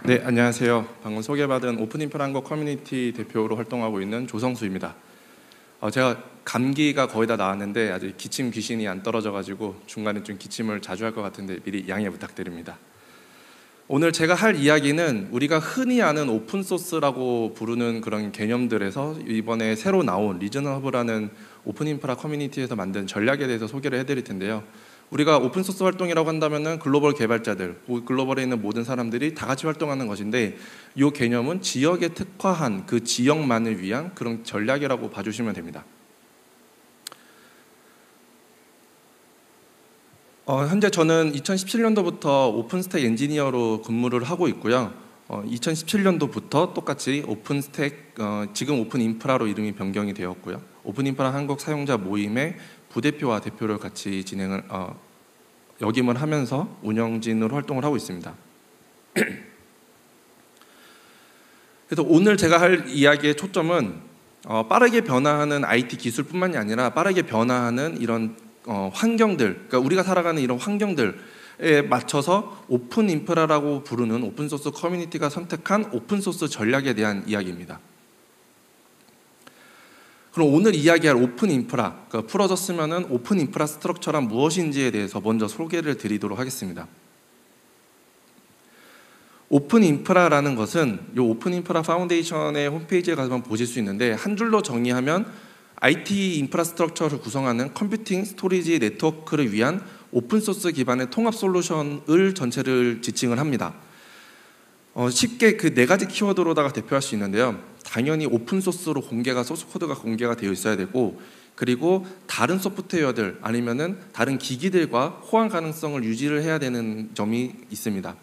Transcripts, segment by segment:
네, 안녕하세요. 방금 소개받은 오픈인프라 한국 커뮤니티 대표로 활동하고 있는 조성수입니다. 제가 감기가 거의 다 나았는데 아직 기침 귀신이 안 떨어져가지고 중간에 좀 기침을 자주 할 것 같은데 미리 양해 부탁드립니다. 오늘 제가 할 이야기는 우리가 흔히 아는 오픈소스라고 부르는 그런 개념들에서 이번에 새로 나온 리전허브라는 오픈인프라 커뮤니티에서 만든 전략에 대해서 소개를 해드릴 텐데요. 우리가 오픈소스 활동이라고 한다면은 글로벌 개발자들, 글로벌에 있는 모든 사람들이 다 같이 활동하는 것인데 이 개념은 지역에 특화한 그 지역만을 위한 그런 전략이라고 봐주시면 됩니다. 현재 저는 2017년도부터 오픈스택 엔지니어로 근무를 하고 있고요. 2017년도부터 똑같이 오픈스택, 지금 오픈인프라로 이름이 변경이 되었고요. 오픈인프라 한국 사용자 모임의 부대표와 대표를 같이 역임을 하면서 운영진으로 활동을 하고 있습니다. 그래서 오늘 제가 할 이야기의 초점은 빠르게 변화하는 IT 기술뿐만이 아니라 빠르게 변화하는 이런 환경들, 그러니까 우리가 살아가는 이런 환경들에 맞춰서 오픈 인프라라고 부르는 오픈소스 커뮤니티가 선택한 오픈소스 전략에 대한 이야기입니다. 그럼 오늘 이야기할 오픈 인프라, 그러니까 풀어졌으면은 오픈 인프라 스트럭처란 무엇인지에 대해서 먼저 소개를 드리도록 하겠습니다. 오픈 인프라라는 것은 이 오픈 인프라 파운데이션의 홈페이지에 가서 보실 수 있는데 한 줄로 정의하면 IT 인프라스트럭처를 구성하는 컴퓨팅, 스토리지, 네트워크를 위한 오픈소스 기반의 통합 솔루션을 전체를 지칭을 합니다. 쉽게 그 네 가지 키워드로다가 대표할 수 있는데요. 당연히 오픈소스로 소스코드가 공개가 되어 있어야 되고, 그리고 다른 소프트웨어들 아니면은 다른 기기들과 호환 가능성을 유지를 해야 되는 점이 있습니다.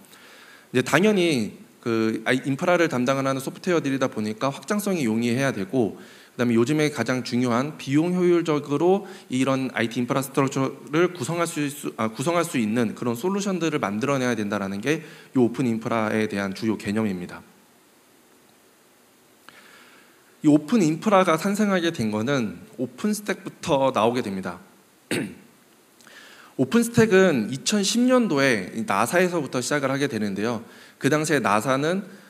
이제 당연히 그 인프라를 담당하는 소프트웨어들이다 보니까 확장성이 용이해야 되고, 그다음에 요즘에 가장 중요한 비용 효율적으로 이런 IT 인프라스트럭처를 구성할 수 있는 그런 솔루션들을 만들어내야 된다는 게 이 오픈 인프라에 대한 주요 개념입니다. 이 오픈 인프라가 탄생하게 된 거는 오픈스택부터 나오게 됩니다. 오픈스택은 2010년도에 나사에서부터 시작을 하게 되는데요. 그 당시에 나사는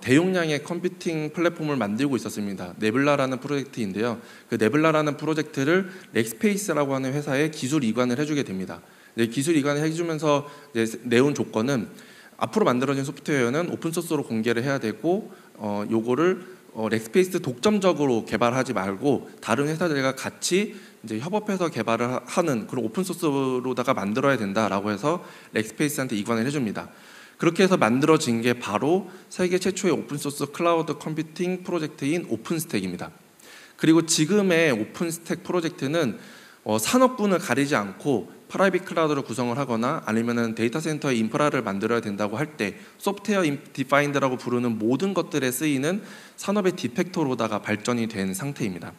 대용량의 컴퓨팅 플랫폼을 만들고 있었습니다. 네블라라는 프로젝트인데요. 그 네블라라는 프로젝트를 렉스페이스라고 하는 회사에 기술 이관을 해주게 됩니다. 기술 이관을 해주면서 내온 조건은 앞으로 만들어진 소프트웨어는 오픈소스로 공개를 해야 되고 요거를 렉스페이스 독점적으로 개발하지 말고 다른 회사들과 같이 이제 협업해서 개발을 하는 그런 오픈소스로다가 만들어야 된다라고 해서 렉스페이스한테 이관을 해줍니다. 그렇게 해서 만들어진 게 바로 세계 최초의 오픈소스 클라우드 컴퓨팅 프로젝트인 오픈스택입니다. 그리고 지금의 오픈스택 프로젝트는 산업군을 가리지 않고 프라이빗 클라우드를 구성을 하거나 아니면은 데이터 센터의 인프라를 만들어야 된다고 할 때 소프트웨어 디파인드라고 부르는 모든 것들에 쓰이는 산업의 디팩토로다가 발전이 된 상태입니다.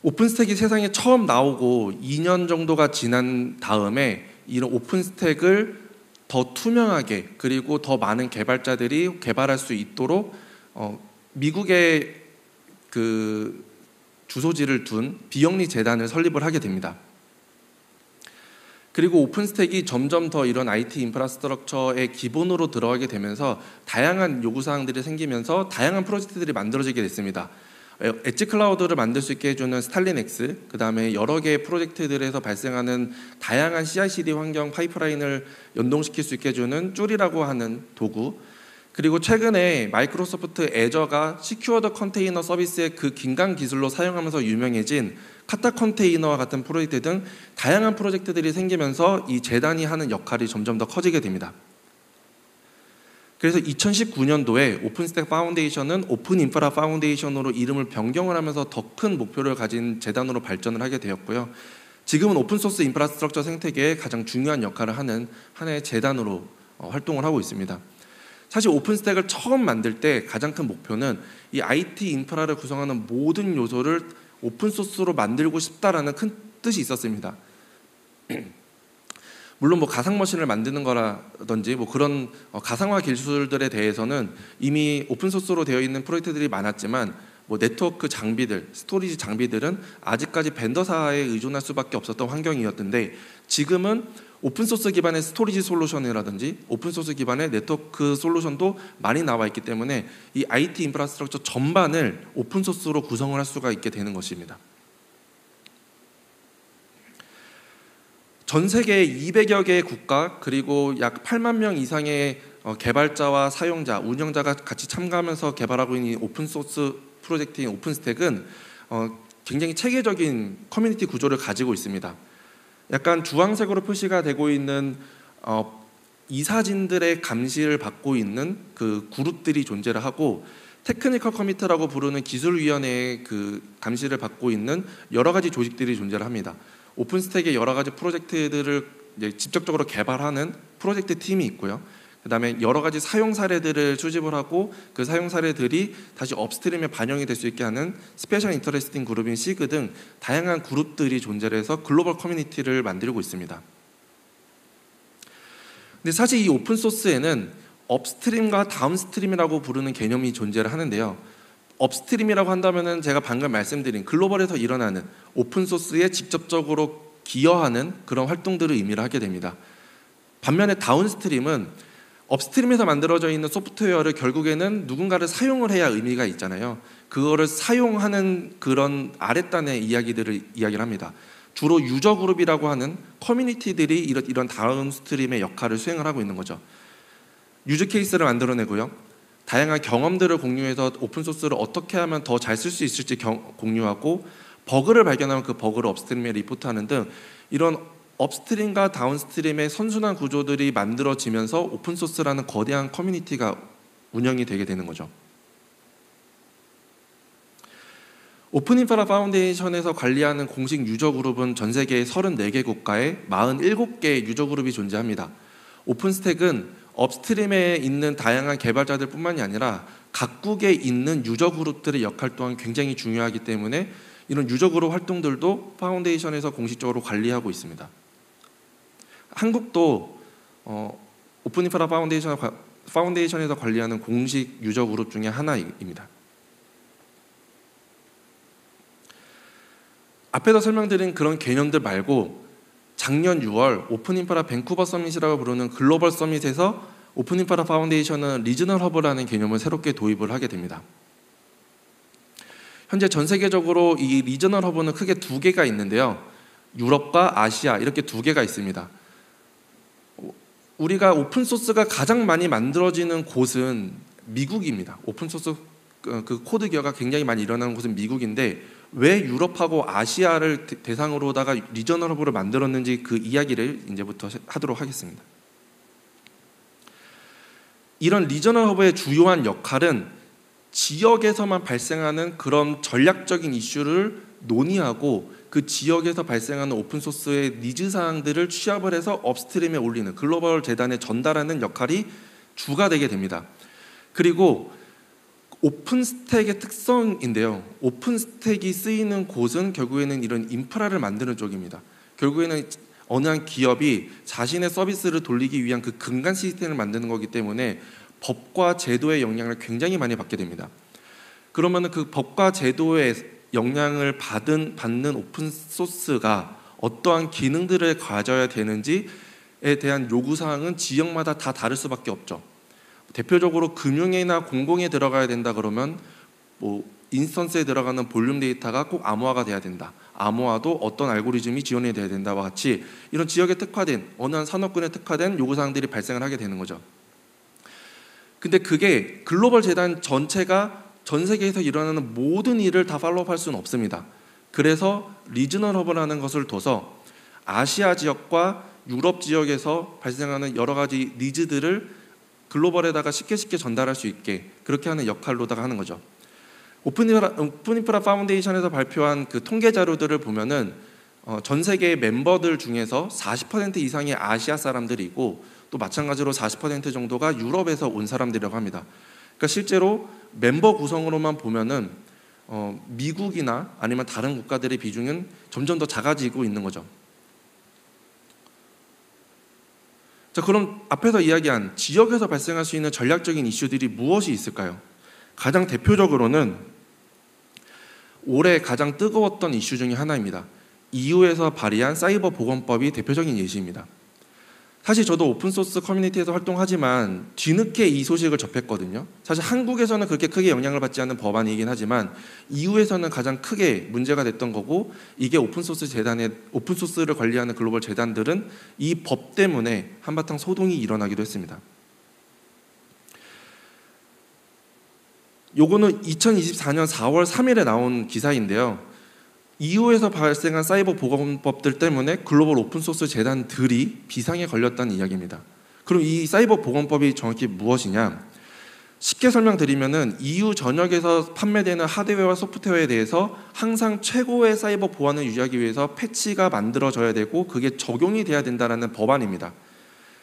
오픈스택이 세상에 처음 나오고 2년 정도가 지난 다음에 이런 오픈스택을 더 투명하게 그리고 더 많은 개발자들이 개발할 수 있도록 미국의 그 주소지를 둔 비영리 재단을 설립을 하게 됩니다. 그리고 오픈스택이 점점 더 이런 IT 인프라스트럭처의 기본으로 들어가게 되면서 다양한 요구사항들이 생기면서 다양한 프로젝트들이 만들어지게 됐습니다. 엣지 클라우드를 만들 수 있게 해주는 스탈린엑스, 그 다음에 여러 개의 프로젝트들에서 발생하는 다양한 CI/CD 환경 파이프라인을 연동시킬 수 있게 해주는 쭈리라고 하는 도구, 그리고 최근에 마이크로소프트 애저가 시큐어드 컨테이너 서비스의 그 긴강 기술로 사용하면서 유명해진 카타 컨테이너와 같은 프로젝트 등 다양한 프로젝트들이 생기면서 이 재단이 하는 역할이 점점 더 커지게 됩니다. 그래서 2019년도에 오픈스택 파운데이션은 오픈 인프라 파운데이션으로 이름을 변경을 하면서 더 큰 목표를 가진 재단으로 발전을 하게 되었고요. 지금은 오픈소스 인프라스트럭처 생태계에 가장 중요한 역할을 하는 하나의 재단으로 활동을 하고 있습니다. 사실 오픈스택을 처음 만들 때 가장 큰 목표는 이 IT 인프라를 구성하는 모든 요소를 오픈소스로 만들고 싶다라는 큰 뜻이 있었습니다. 물론 가상머신을 만드는 거라든지 그런 가상화 기술들에 대해서는 이미 오픈소스로 되어 있는 프로젝트들이 많았지만 네트워크 장비들, 스토리지 장비들은 아직까지 벤더사에 의존할 수밖에 없었던 환경이었는데 지금은 오픈소스 기반의 스토리지 솔루션이라든지 오픈소스 기반의 네트워크 솔루션도 많이 나와 있기 때문에 이 IT 인프라스트럭처 전반을 오픈소스로 구성을 할 수가 있게 되는 것입니다. 전 세계 200여 개의 국가 그리고 약 8만 명 이상의 개발자와 사용자, 운영자가 같이 참가하면서 개발하고 있는 오픈소스 프로젝트인 오픈스택은 굉장히 체계적인 커뮤니티 구조를 가지고 있습니다. 약간 주황색으로 표시가 되고 있는 이사진들의 감시를 받고 있는 그 그룹들이 존재를 하고, 테크니컬 커미트라고 부르는 기술위원회의 그 감시를 받고 있는 여러 가지 조직들이 존재를 합니다. 오픈스택의 여러 가지 프로젝트들을 이제 직접적으로 개발하는 프로젝트 팀이 있고요. 그 다음에 여러 가지 사용 사례들을 수집을 하고 그 사용 사례들이 다시 업스트림에 반영이 될 수 있게 하는 스페셜 인터레스팅 그룹인 시그 등 다양한 그룹들이 존재를 해서 글로벌 커뮤니티를 만들고 있습니다. 근데 사실 이 오픈소스에는 업스트림과 다운스트림이라고 부르는 개념이 존재를 하는데요. 업스트림이라고 한다면은 제가 방금 말씀드린 글로벌에서 일어나는 오픈소스에 직접적으로 기여하는 그런 활동들을 의미를 하게 됩니다. 반면에 다운스트림은 업스트림에서 만들어져 있는 소프트웨어를 결국에는 누군가를 사용을 해야 의미가 있잖아요. 그거를 사용하는 그런 아랫단의 이야기를 합니다. 주로 유저 그룹이라고 하는 커뮤니티들이 이런 다운스트림의 역할을 수행을 하고 있는 거죠. 유즈 케이스를 만들어내고요. 다양한 경험들을 공유해서 오픈소스를 어떻게 하면 더 잘 쓸 수 있을지 공유하고, 버그를 발견하면 그 버그를 업스트림에 리포트하는 등 이런 업스트림과 다운스트림의 선순환 구조들이 만들어지면서 오픈소스라는 거대한 커뮤니티가 운영이 되게 되는 거죠. 오픈인프라 파운데이션에서 관리하는 공식 유저 그룹은 전 세계 34개 국가에 47개의 유저 그룹이 존재합니다. 오픈스택은 업스트림에 있는 다양한 개발자들 뿐만이 아니라 각국에 있는 유저 그룹들의 역할 또한 굉장히 중요하기 때문에 이런 유저 그룹 활동들도 파운데이션에서 공식적으로 관리하고 있습니다. 한국도 오픈인프라 파운데이션에서 관리하는 공식 유저 그룹 중에 하나입니다. 앞에서 설명드린 그런 개념들 말고 작년 6월 오픈인프라 밴쿠버 서밋이라고 부르는 글로벌 서밋에서 오픈인프라 파운데이션은 리저널 허브라는 개념을 새롭게 도입을 하게 됩니다. 현재 전 세계적으로 이 리저널 허브는 크게 두 개가 있는데요. 유럽과 아시아 이렇게 두 개가 있습니다. 우리가 오픈소스가 가장 많이 만들어지는 곳은 미국입니다. 오픈소스 그 코드 기여가 굉장히 많이 일어나는 곳은 미국인데 왜 유럽하고 아시아를 대상으로다가 리저널 허브를 만들었는지 그 이야기를 이제부터 하도록 하겠습니다. 이런 리저널 허브의 주요한 역할은 지역에서만 발생하는 그런 전략적인 이슈를 논의하고 그 지역에서 발생하는 오픈소스의 니즈 사항들을 취합을 해서 업스트림에 올리는 글로벌 재단에 전달하는 역할이 주가 되게 됩니다. 그리고 오픈스택의 특성인데요. 오픈스택이 쓰이는 곳은 결국에는 이런 인프라를 만드는 쪽입니다. 결국에는 어느 한 기업이 자신의 서비스를 돌리기 위한 그 근간 시스템을 만드는 거기 때문에 법과 제도의 영향을 굉장히 많이 받게 됩니다. 그러면 그 법과 제도의 영향을 받는 오픈소스가 어떠한 기능들을 가져야 되는지에 대한 요구사항은 지역마다 다 다를 수밖에 없죠. 대표적으로 금융이나 공공에 들어가야 된다 그러면 인스턴스에 들어가는 볼륨 데이터가 꼭 암호화가 돼야 된다. 암호화도 어떤 알고리즘이 지원이 돼야 된다와 같이 이런 지역에 특화된 어느 한 산업군에 특화된 요구사항들이 발생을 하게 되는 거죠. 근데 그게 글로벌 재단 전체가 전 세계에서 일어나는 모든 일을 다 팔로우할 수는 없습니다. 그래서 리저널 허브라는 것을 둬서 아시아 지역과 유럽 지역에서 발생하는 여러 가지 니즈들을 글로벌에다가 쉽게 전달할 수 있게 그렇게 하는 역할로다가 하는 거죠. 오픈인프라 파운데이션에서 발표한 그 통계 자료들을 보면은 전 세계의 멤버들 중에서 40% 이상이 아시아 사람들이고 또 마찬가지로 40% 정도가 유럽에서 온 사람들이라고 합니다. 그러니까 실제로 멤버 구성으로만 보면은 미국이나 아니면 다른 국가들의 비중은 점점 더 작아지고 있는 거죠. 자, 그럼 앞에서 이야기한 지역에서 발생할 수 있는 전략적인 이슈들이 무엇이 있을까요? 가장 대표적으로는 올해 가장 뜨거웠던 이슈 중에 하나입니다. EU에서 발의한 사이버 보건법이 대표적인 예시입니다. 사실 저도 오픈소스 커뮤니티에서 활동하지만 뒤늦게 이 소식을 접했거든요. 사실 한국에서는 그렇게 크게 영향을 받지 않는 법안이긴 하지만 EU에서는 가장 크게 문제가 됐던 거고, 이게 오픈소스를 관리하는 글로벌 재단들은 이 법 때문에 한바탕 소동이 일어나기도 했습니다. 요거는 2024년 4월 3일에 나온 기사인데요. EU에서 발생한 사이버 보건법들 때문에 글로벌 오픈소스 재단들이 비상에 걸렸다는 이야기입니다. 그럼 이 사이버 보건법이 정확히 무엇이냐? 쉽게 설명드리면은 EU 전역에서 판매되는 하드웨어와 소프트웨어에 대해서 항상 최고의 사이버 보안을 유지하기 위해서 패치가 만들어져야 되고 그게 적용이 돼야 된다는 법안입니다.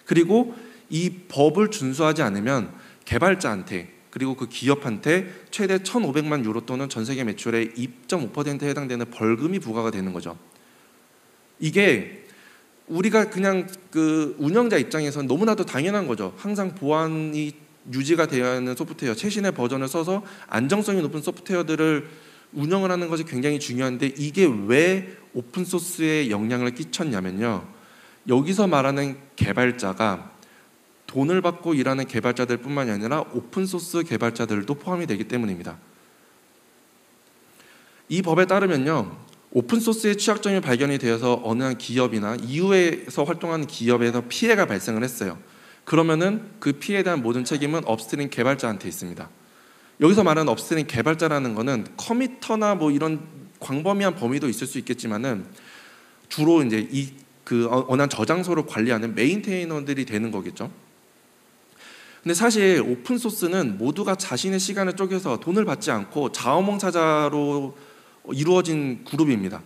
그리고 이 법을 준수하지 않으면 개발자한테 그리고 그 기업한테 최대 1,500만 유로 또는 전 세계 매출의 2.5%에 해당되는 벌금이 부과가 되는 거죠. 이게 우리가 그냥 그 운영자 입장에서는 너무나도 당연한 거죠. 항상 보안이 유지가 되어야 하는 소프트웨어, 최신의 버전을 써서 안정성이 높은 소프트웨어들을 운영을 하는 것이 굉장히 중요한데, 이게 왜 오픈소스에 영향을 끼쳤냐면요. 여기서 말하는 개발자가 돈을 받고 일하는 개발자들 뿐만이 아니라 오픈소스 개발자들도 포함이 되기 때문입니다. 이 법에 따르면요, 오픈소스의 취약점이 발견이 되어서 어느 한 기업이나 EU에서 활동하는 기업에서 피해가 발생을 했어요. 그러면은 그 피해에 대한 모든 책임은 업스트림 개발자한테 있습니다. 여기서 말하는 업스트림 개발자라는 거는 커미터나 뭐 이런 광범위한 범위도 있을 수 있겠지만은 주로 이제 어느 한 저장소를 관리하는 메인테이너들이 되는 거겠죠. 근데 사실 오픈소스는 모두가 자신의 시간을 쪼개서 돈을 받지 않고 자원봉사자로 이루어진 그룹입니다.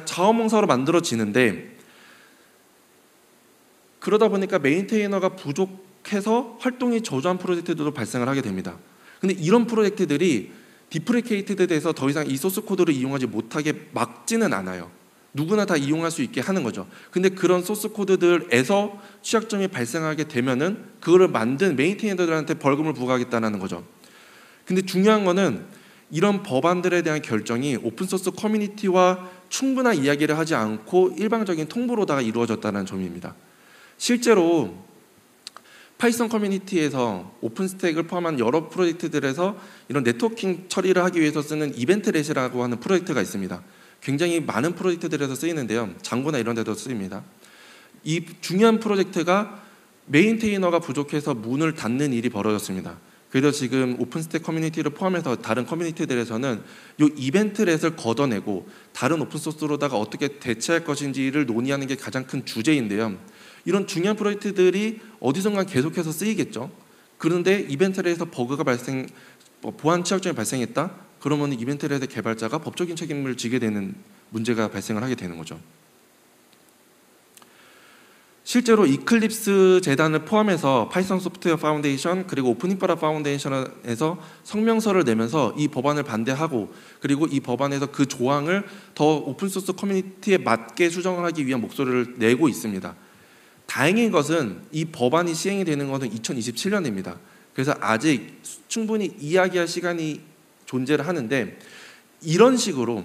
자원봉사로 만들어지는데, 그러다 보니까 메인테이너가 부족해서 활동이 저조한 프로젝트들도 발생을 하게 됩니다. 근데 이런 프로젝트들이 디프리케이트에 대해서 더 이상 이 소스 코드를 이용하지 못하게 막지는 않아요. 누구나 다 이용할 수 있게 하는 거죠. 근데 그런 소스 코드들에서 취약점이 발생하게 되면은 그거를 만든 메인테이너들한테 벌금을 부과하겠다는 거죠. 근데 중요한 거는 이런 법안들에 대한 결정이 오픈소스 커뮤니티와 충분한 이야기를 하지 않고 일방적인 통보로다가 이루어졌다는 점입니다. 실제로 파이썬 커뮤니티에서 오픈스택을 포함한 여러 프로젝트들에서 이런 네트워킹 처리를 하기 위해서 쓰는 이벤트렛이라고 하는 프로젝트가 있습니다. 굉장히 많은 프로젝트들에서 쓰이는데요. 장고나 이런 데도 쓰입니다. 이 중요한 프로젝트가 메인테이너가 부족해서 문을 닫는 일이 벌어졌습니다. 그래서 지금 오픈스택 커뮤니티를 포함해서 다른 커뮤니티들에서는 이 이벤트렛을 걷어내고 다른 오픈소스로다가 어떻게 대체할 것인지를 논의하는 게 가장 큰 주제인데요. 이런 중요한 프로젝트들이 어디선가 계속해서 쓰이겠죠. 그런데 이벤트렛에서 보안 취약점이 발생했다? 그러면 이벤트렛의 개발자가 법적인 책임을 지게 되는 문제가 발생을 하게 되는 거죠. 실제로 이클립스 재단을 포함해서 파이썬 소프트웨어 파운데이션 그리고 오픈 인프라 파운데이션에서 성명서를 내면서 이 법안을 반대하고, 그리고 이 법안에서 그 조항을 더 오픈소스 커뮤니티에 맞게 수정을 하기 위한 목소리를 내고 있습니다. 다행인 것은 이 법안이 시행이 되는 것은 2027년입니다. 그래서 아직 충분히 이야기할 시간이 존재를 하는데, 이런 식으로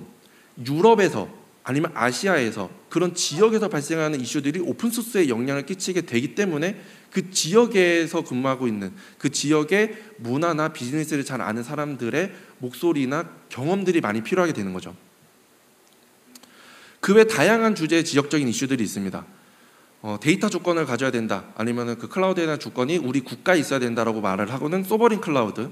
유럽에서 아니면 아시아에서 그런 지역에서 발생하는 이슈들이 오픈소스에 영향을 끼치게 되기 때문에 그 지역에서 근무하고 있는 그 지역의 문화나 비즈니스를 잘 아는 사람들의 목소리나 경험들이 많이 필요하게 되는 거죠. 그 외 다양한 주제의 지역적인 이슈들이 있습니다. 데이터 주권을 가져야 된다, 아니면 그 클라우드에 대한 주권이 우리 국가에 있어야 된다라고 말을 하고는 소버린 클라우드,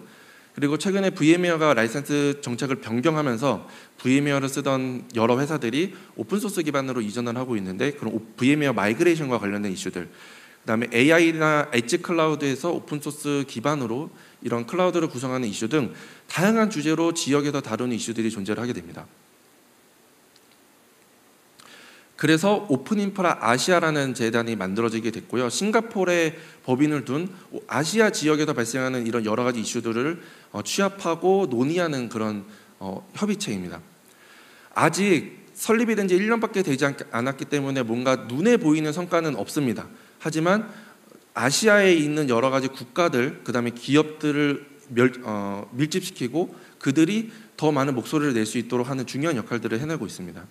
그리고 최근에 VM웨어가 라이센스 정책을 변경하면서 VM웨어를 쓰던 여러 회사들이 오픈소스 기반으로 이전을 하고 있는데, 그런 VM웨어 마이그레이션과 관련된 이슈들, 그다음에 AI나 엣지 클라우드에서 오픈소스 기반으로 이런 클라우드를 구성하는 이슈 등 다양한 주제로 지역에서 다루는 이슈들이 존재를 하게 됩니다. 그래서 오픈인프라 아시아라는 재단이 만들어지게 됐고요. 싱가포르에 법인을 둔 아시아 지역에서 발생하는 이런 여러 가지 이슈들을 취합하고 논의하는 그런 협의체입니다. 아직 설립이 된 지 1년밖에 되지 않았기 때문에 뭔가 눈에 보이는 성과는 없습니다. 하지만 아시아에 있는 여러 가지 국가들, 그 다음에 기업들을 밀집시키고 그들이 더 많은 목소리를 낼 수 있도록 하는 중요한 역할들을 해내고 있습니다.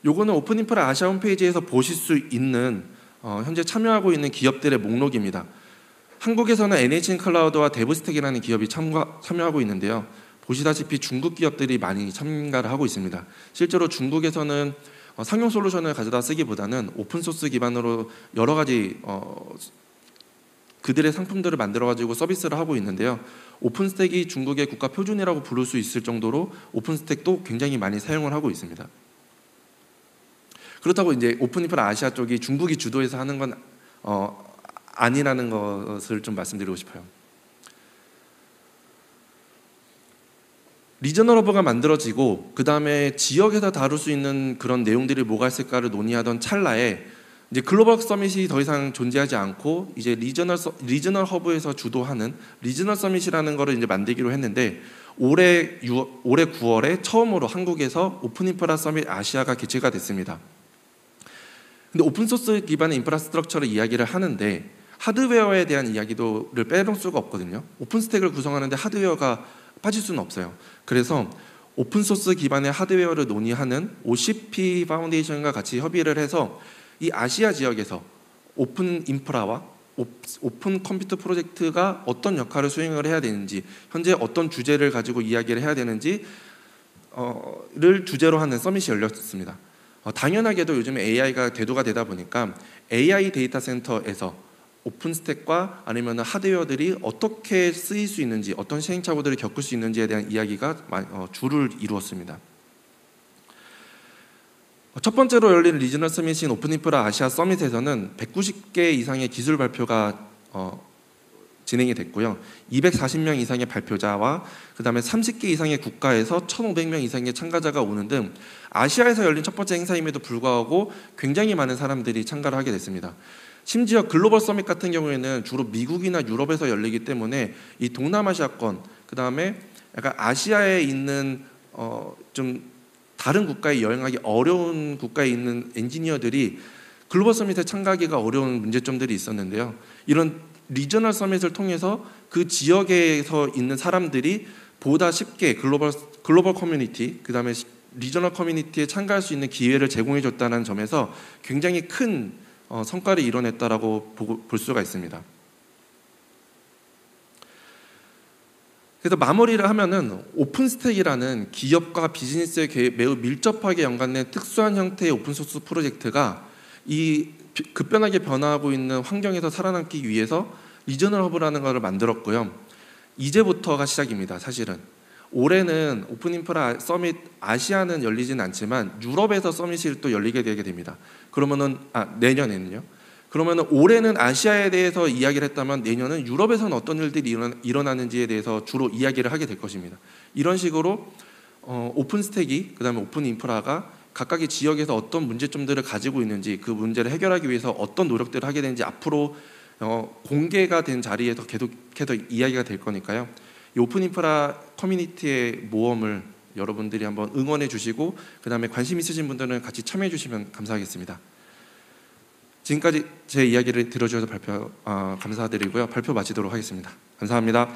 요거는 오픈인프라 아시아 홈페이지에서 보실 수 있는 현재 참여하고 있는 기업들의 목록입니다. 한국에서는 NHN클라우드와 데브스택이라는 기업이 참여하고 있는데요. 보시다시피 중국 기업들이 많이 참가를 하고 있습니다. 실제로 중국에서는 상용 솔루션을 가져다 쓰기보다는 오픈소스 기반으로 여러 가지 그들의 상품들을 만들어가지고 서비스를 하고 있는데요. 오픈스택이 중국의 국가 표준이라고 부를 수 있을 정도로 오픈스택도 굉장히 많이 사용을 하고 있습니다. 그렇다고 이제 오픈인프라 아시아 쪽이 중국이 주도해서 하는 건 아니라는 것을 좀 말씀드리고 싶어요. 리저널 허브가 만들어지고 그 다음에 지역에서 다룰 수 있는 그런 내용들이 뭐가 있을까를 논의하던 찰나에 이제 글로벌 서밋이 더 이상 존재하지 않고 이제 리저널 허브에서 주도하는 리저널 서밋이라는 거를 이제 만들기로 했는데 올해 9월에 처음으로 한국에서 오픈인프라 서밋 아시아가 개최가 됐습니다. 근데 오픈소스 기반의 인프라스트럭처를 이야기를 하는데 하드웨어에 대한 이야기를 빼놓을 수가 없거든요. 오픈스택을 구성하는데 하드웨어가 빠질 수는 없어요. 그래서 오픈소스 기반의 하드웨어를 논의하는 OCP 파운데이션과 같이 협의를 해서 이 아시아 지역에서 오픈 인프라와 오픈 컴퓨터 프로젝트가 어떤 역할을 수행을 해야 되는지, 현재 어떤 주제를 가지고 이야기를 해야 되는지를 주제로 하는 서밋이 열렸습니다. 당연하게도 요즘에 AI가 대두가 되다 보니까 AI 데이터 센터에서 오픈스택과 아니면 하드웨어들이 어떻게 쓰일 수 있는지, 어떤 시행착오들을 겪을 수 있는지에 대한 이야기가 주를 이루었습니다. 첫 번째로 열린 리저널 서밋인 오픈인프라 아시아 서밋에서는 190개 이상의 기술 발표가 진행이 됐고요. 240명 이상의 발표자와 그 다음에 30개 이상의 국가에서 1,500명 이상의 참가자가 오는 등 아시아에서 열린 첫 번째 행사임에도 불구하고 굉장히 많은 사람들이 참가를 하게 됐습니다. 심지어 글로벌 서밋 같은 경우에는 주로 미국이나 유럽에서 열리기 때문에 이 동남아시아권, 그 다음에 약간 아시아에 있는 좀 다른 국가에 여행하기 어려운 국가에 있는 엔지니어들이 글로벌 서밋에 참가하기가 어려운 문제점들이 있었는데요. 이런 리저널 서밋을 통해서 그 지역에서 있는 사람들이 보다 쉽게 글로벌 커뮤니티, 그 다음에 리저널 커뮤니티에 참가할 수 있는 기회를 제공해 줬다는 점에서 굉장히 큰 성과를 이뤄냈다라고 볼 수가 있습니다. 그래서 마무리를 하면은 오픈스택이라는 기업과 비즈니스에 매우 밀접하게 연관된 특수한 형태의 오픈소스 프로젝트가 이 급변하게 변화하고 있는 환경에서 살아남기 위해서 리저널 허브라는 것을 만들었고요. 이제부터가 시작입니다. 사실은 올해는 오픈인프라 서밋 아시아는 열리지는 않지만 유럽에서 서밋이 또 열리게 되게 됩니다. 그러면은 내년에는요. 그러면은 올해는 아시아에 대해서 이야기를 했다면 내년은 유럽에서는 어떤 일들이 일어나는지에 대해서 주로 이야기를 하게 될 것입니다. 이런 식으로 오픈스택이 그다음에 오픈인프라가 각각의 지역에서 어떤 문제점들을 가지고 있는지, 그 문제를 해결하기 위해서 어떤 노력들을 하게 되는지 앞으로 공개가 된 자리에서 계속해서 이야기가 될 거니까요. 이 오픈인프라 커뮤니티의 모험을 여러분들이 한번 응원해 주시고 그 다음에 관심 있으신 분들은 같이 참여해 주시면 감사하겠습니다. 지금까지 제 이야기를 들어주셔서 감사드리고요. 발표 마치도록 하겠습니다. 감사합니다.